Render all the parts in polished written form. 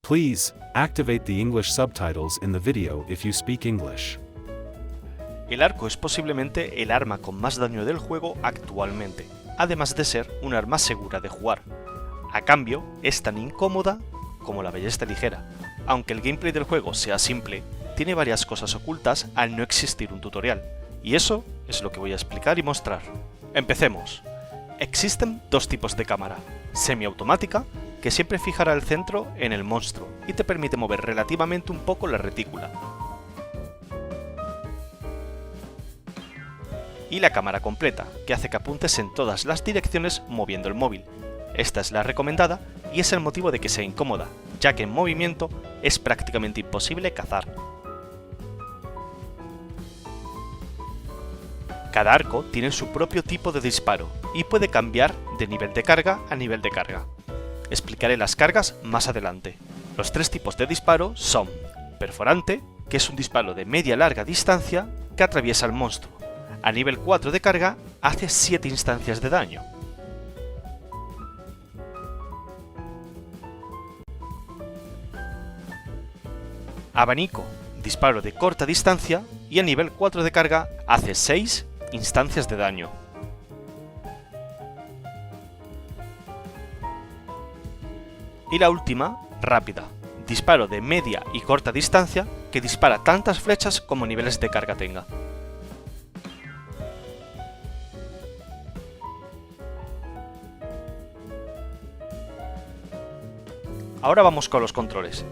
Please, activate the English subtitles in the video if you speak English. El arco es posiblemente el arma con más daño del juego actualmente, además de ser un arma segura de jugar. A cambio, es tan incómoda como la ballesta ligera. Aunque el gameplay del juego sea simple, tiene varias cosas ocultas al no existir un tutorial, y eso es lo que voy a explicar y mostrar. Empecemos. Existen dos tipos de cámara: semiautomática, que siempre fijará el centro en el monstruo y te permite mover relativamente un poco la retícula, y la cámara completa, que hace que apuntes en todas las direcciones moviendo el móvil. Esta es la recomendada y es el motivo de que sea incómoda, ya que en movimiento es prácticamente imposible cazar. Cada arco tiene su propio tipo de disparo y puede cambiar de nivel de carga a nivel de carga. Explicaré las cargas más adelante. Los tres tipos de disparo son: perforante, que es un disparo de media-larga distancia que atraviesa al monstruo. A nivel 4 de carga hace 7 instancias de daño. Abanico, disparo de corta distancia y a nivel 4 de carga hace 6 instancias de daño. Y la última, rápida, disparo de media y corta distancia que dispara tantas flechas como niveles de carga tenga. Ahora vamos con los controles.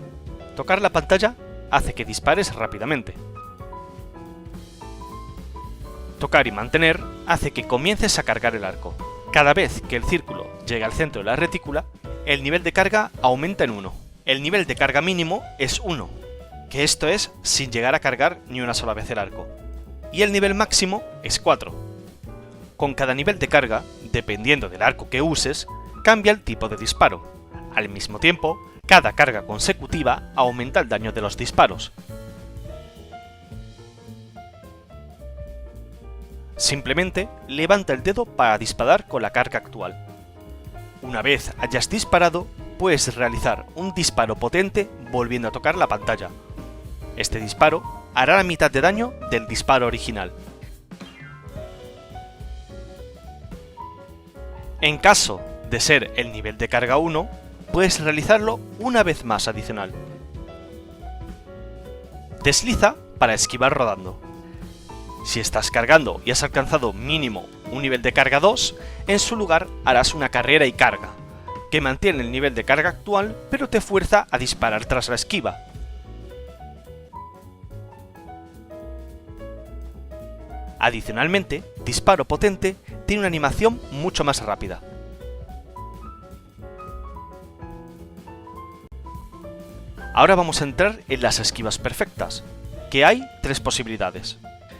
Tocar la pantalla hace que dispares rápidamente. Tocar y mantener hace que comiences a cargar el arco. Cada vez que el círculo llega al centro de la retícula, el nivel de carga aumenta en 1. El nivel de carga mínimo es 1, que esto es sin llegar a cargar ni una sola vez el arco. Y el nivel máximo es 4. Con cada nivel de carga, dependiendo del arco que uses, cambia el tipo de disparo. Al mismo tiempo, cada carga consecutiva aumenta el daño de los disparos. Simplemente levanta el dedo para disparar con la carga actual. Una vez hayas disparado, puedes realizar un disparo potente volviendo a tocar la pantalla. Este disparo hará la mitad de daño del disparo original. En caso de ser el nivel de carga 1, puedes realizarlo una vez más adicional. Desliza para esquivar rodando. Si estás cargando y has alcanzado mínimo un nivel de carga 2, en su lugar harás una carrera y carga, que mantiene el nivel de carga actual pero te fuerza a disparar tras la esquiva. Adicionalmente, disparo potente tiene una animación mucho más rápida. Ahora vamos a entrar en las esquivas perfectas, que hay 3 posibilidades.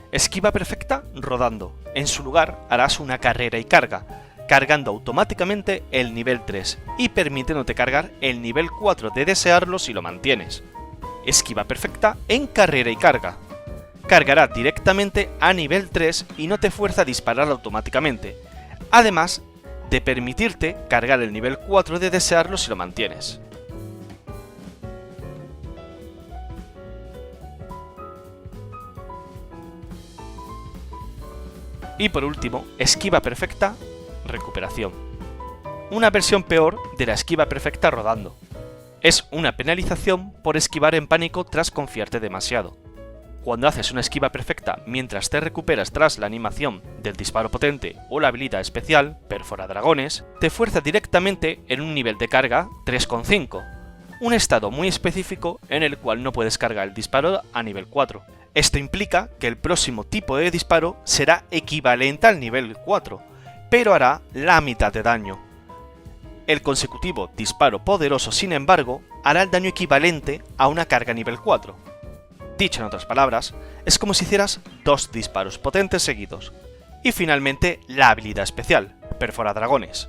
Esquiva perfecta rodando. En su lugar harás una carrera y carga, cargando automáticamente el nivel 3 y permitiéndote cargar el nivel 4 de desearlo si lo mantienes. Esquiva perfecta en carrera y carga. Cargará directamente a nivel 3 y no te fuerza a disparar automáticamente, además de permitirte cargar el nivel 4 de desearlo si lo mantienes. Y por último, esquiva perfecta, recuperación. Una versión peor de la esquiva perfecta rodando. Es una penalización por esquivar en pánico tras confiarte demasiado. Cuando haces una esquiva perfecta mientras te recuperas tras la animación del disparo potente o la habilidad especial, perfora dragones, te fuerza directamente en un nivel de carga 3,5, un estado muy específico en el cual no puedes cargar el disparo a nivel 4. Esto implica que el próximo tipo de disparo será equivalente al nivel 4, pero hará la mitad de daño. El consecutivo disparo poderoso, sin embargo, hará el daño equivalente a una carga nivel 4. Dicho en otras palabras, es como si hicieras 2 disparos potentes seguidos. Y finalmente, la habilidad especial, perfora dragones.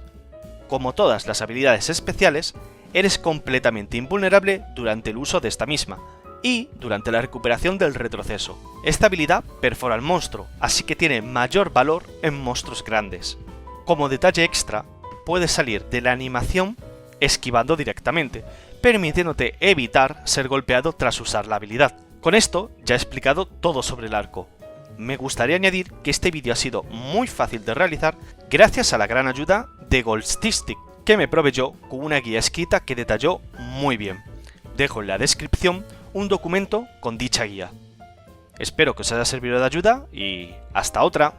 Como todas las habilidades especiales, eres completamente invulnerable durante el uso de esta misma, y durante la recuperación del retroceso. Esta habilidad perfora al monstruo, así que tiene mayor valor en monstruos grandes. Como detalle extra, puedes salir de la animación esquivando directamente, permitiéndote evitar ser golpeado tras usar la habilidad. Con esto ya he explicado todo sobre el arco. Me gustaría añadir que este vídeo ha sido muy fácil de realizar gracias a la gran ayuda de Goldstistic, que me proveyó con una guía escrita que detalló muy bien. Dejo en la descripción un documento con dicha guía. Espero que os haya servido de ayuda y hasta otra.